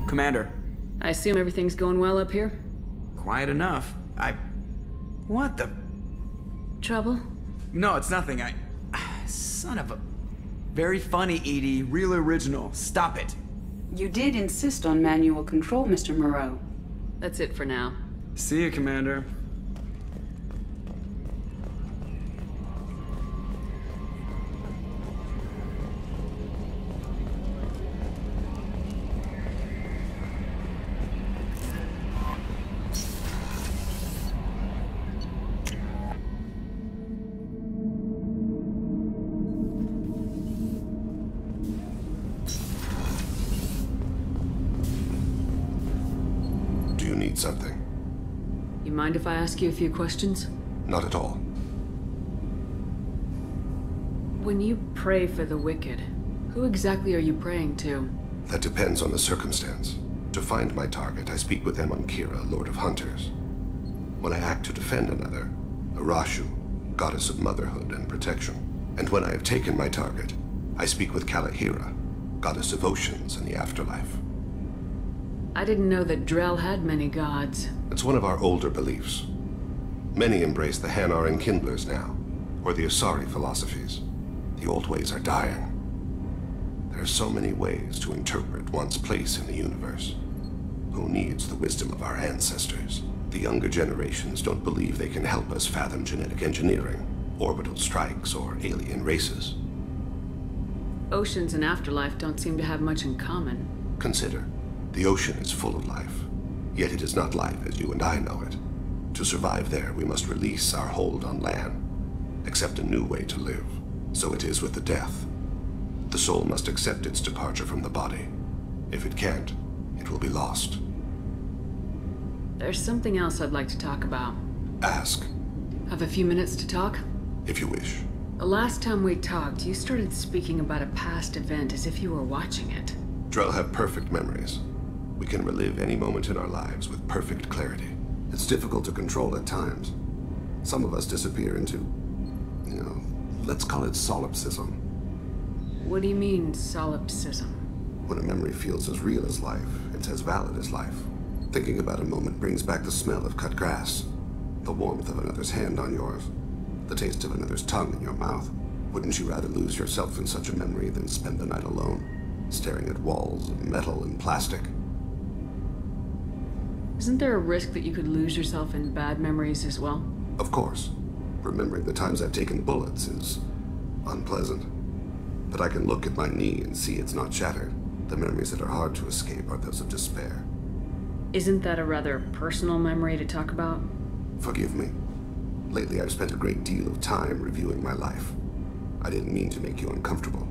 Commander. I assume everything's going well up here? Quiet enough. What the... Trouble? No, it's nothing. Son of a... Very funny, Edie. Real original. Stop it. You did insist on manual control, Mr. Moreau. That's it for now. See you, Commander. Something. You mind if I ask you a few questions? Not at all. When you pray for the wicked, who exactly are you praying to? That depends on the circumstance. To find my target, I speak with Kira, Lord of Hunters. When I act to defend another, Arashu, Goddess of Motherhood and Protection. And when I have taken my target, I speak with Kalahira, Goddess of Oceans and the Afterlife. I didn't know that Drell had many gods. It's one of our older beliefs. Many embrace the Hanar and Kindlers now, or the Asari philosophies. The old ways are dying. There are so many ways to interpret one's place in the universe. Who needs the wisdom of our ancestors? The younger generations don't believe they can help us fathom genetic engineering, orbital strikes, or alien races. Oceans and Afterlife don't seem to have much in common. Consider. The ocean is full of life, yet it is not life as you and I know it. To survive there, we must release our hold on land, accept a new way to live. So it is with the death. The soul must accept its departure from the body. If it can't, it will be lost. There's something else I'd like to talk about. Ask. Have a few minutes to talk? If you wish. The last time we talked, you started speaking about a past event as if you were watching it. Drell have perfect memories. We can relive any moment in our lives with perfect clarity. It's difficult to control at times. Some of us disappear into, let's call it solipsism. What do you mean, solipsism? When a memory feels as real as life, it's as valid as life. Thinking about a moment brings back the smell of cut grass, the warmth of another's hand on yours, the taste of another's tongue in your mouth. Wouldn't you rather lose yourself in such a memory than spend the night alone, staring at walls of metal and plastic? Isn't there a risk that you could lose yourself in bad memories as well? Of course. Remembering the times I've taken bullets is unpleasant. But I can look at my knee and see it's not shattered. The memories that are hard to escape are those of despair. Isn't that a rather personal memory to talk about? Forgive me. Lately I've spent a great deal of time reviewing my life. I didn't mean to make you uncomfortable.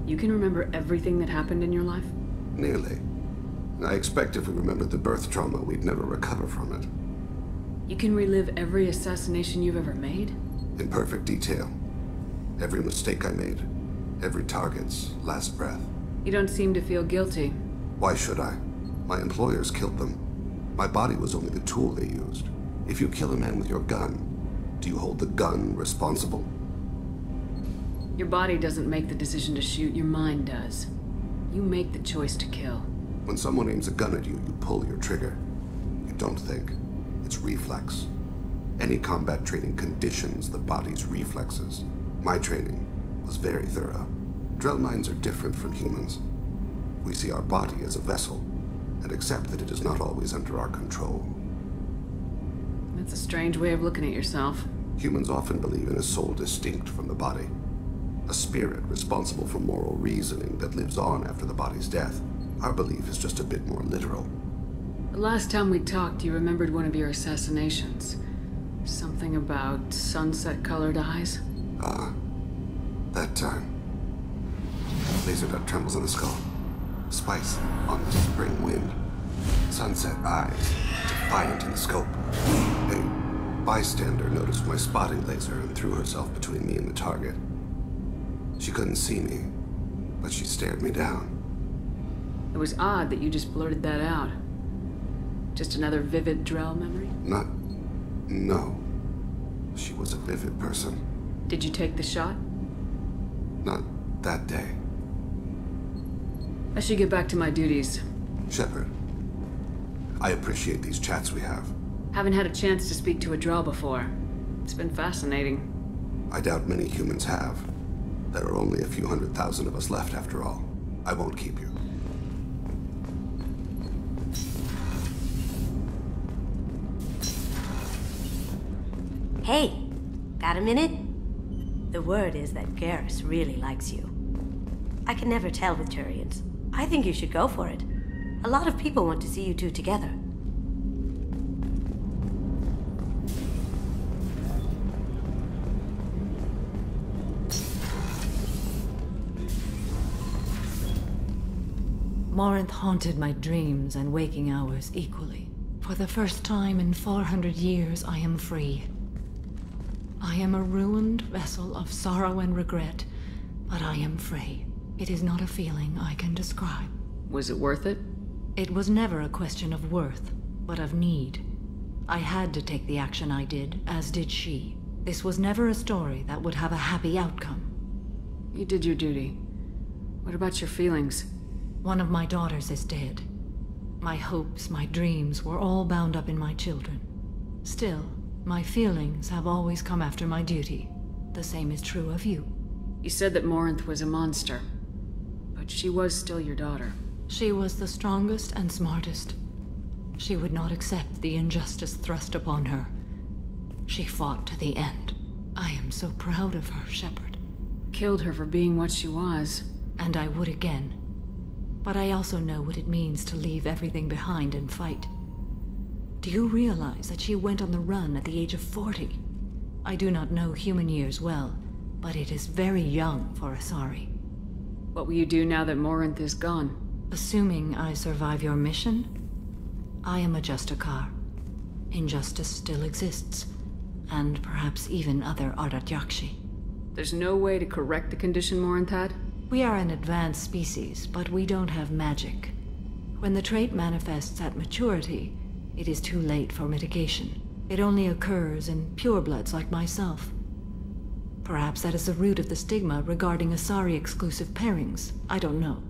You can remember everything that happened in your life? Nearly. I expect if we remembered the birth trauma, we'd never recover from it. You can relive every assassination you've ever made? In perfect detail. Every mistake I made. Every target's last breath. You don't seem to feel guilty. Why should I? My employers killed them. My body was only the tool they used. If you kill a man with your gun, do you hold the gun responsible? Your body doesn't make the decision to shoot, your mind does. You make the choice to kill. When someone aims a gun at you, you pull your trigger. You don't think. It's reflex. Any combat training conditions the body's reflexes. My training was very thorough. Drell minds are different from humans. We see our body as a vessel, and accept that it is not always under our control. That's a strange way of looking at yourself. Humans often believe in a soul distinct from the body. A spirit responsible for moral reasoning that lives on after the body's death. Our belief is just a bit more literal. The last time we talked, you remembered one of your assassinations. Something about sunset-colored eyes? Ah, that time. Laser dot trembles on the skull. Spice on the spring wind. Sunset eyes, defiant in the scope. A bystander noticed my spotting laser and threw herself between me and the target. She couldn't see me, but she stared me down. It was odd that you just blurted that out. Just another vivid Drell memory? No. She was a vivid person. Did you take the shot? Not that day. I should get back to my duties. Shepard, I appreciate these chats we have. Haven't had a chance to speak to a Drell before. It's been fascinating. I doubt many humans have. There are only a few 100,000 of us left after all. I won't keep you. Hey, got a minute? The word is that Garrus really likes you. I can never tell with Turians. I think you should go for it. A lot of people want to see you two together. Morinth haunted my dreams and waking hours equally. For the first time in 400 years, I am free. I am a ruined vessel of sorrow and regret, but I am free. It is not a feeling I can describe. Was it worth it? It was never a question of worth, but of need. I had to take the action I did, as did she. This was never a story that would have a happy outcome. You did your duty. What about your feelings? One of my daughters is dead. My hopes, my dreams were all bound up in my children. Still, my feelings have always come after my duty. The same is true of you. You said that Morinth was a monster, but she was still your daughter. She was the strongest and smartest. She would not accept the injustice thrust upon her. She fought to the end. I am so proud of her, Shepard. Killed her for being what she was. And I would again. But I also know what it means to leave everything behind and fight. Do you realize that she went on the run at the age of 40? I do not know human years well, but it is very young for Asari. What will you do now that Morinth is gone? Assuming I survive your mission, I am a Justicar. Injustice still exists, and perhaps even other Ardat Yakshi. There's no way to correct the condition Morinth had? We are an advanced species, but we don't have magic. When the trait manifests at maturity, it is too late for mitigation. It only occurs in purebloods like myself. Perhaps that is the root of the stigma regarding Asari-exclusive pairings. I don't know.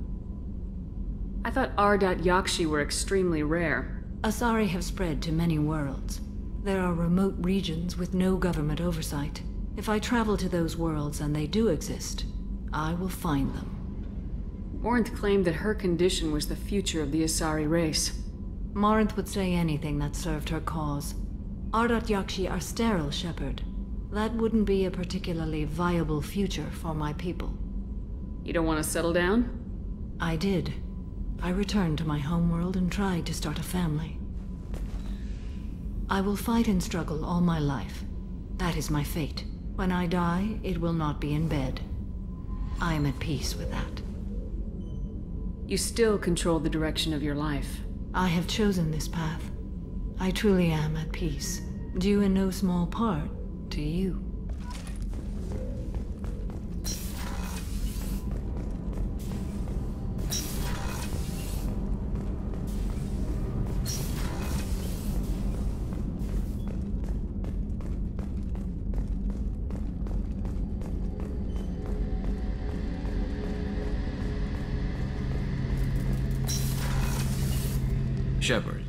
I thought Ardat Yakshi were extremely rare. Asari have spread to many worlds. There are remote regions with no government oversight. If I travel to those worlds, and they do exist, I will find them. Morinth claimed that her condition was the future of the Asari race. Morinth would say anything that served her cause. Ardat Yakshi are sterile, Shepard. That wouldn't be a particularly viable future for my people. You don't want to settle down? I did. I returned to my homeworld and tried to start a family. I will fight and struggle all my life. That is my fate. When I die, it will not be in bed. I am at peace with that. You still control the direction of your life. I have chosen this path. I truly am at peace, due in no small part to you. Shepard,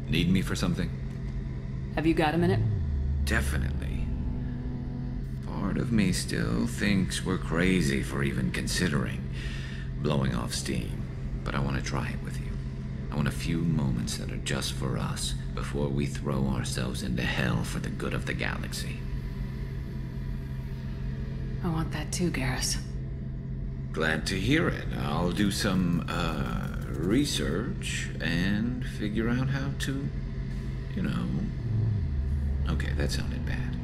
need me for something? Have you got a minute? Definitely. Part of me still thinks we're crazy for even considering blowing off steam, but I want to try it with you. I want a few moments that are just for us before we throw ourselves into hell for the good of the galaxy. I want that too, Garrus. Glad to hear it. I'll do some, research and figure out how to, Okay, that sounded bad.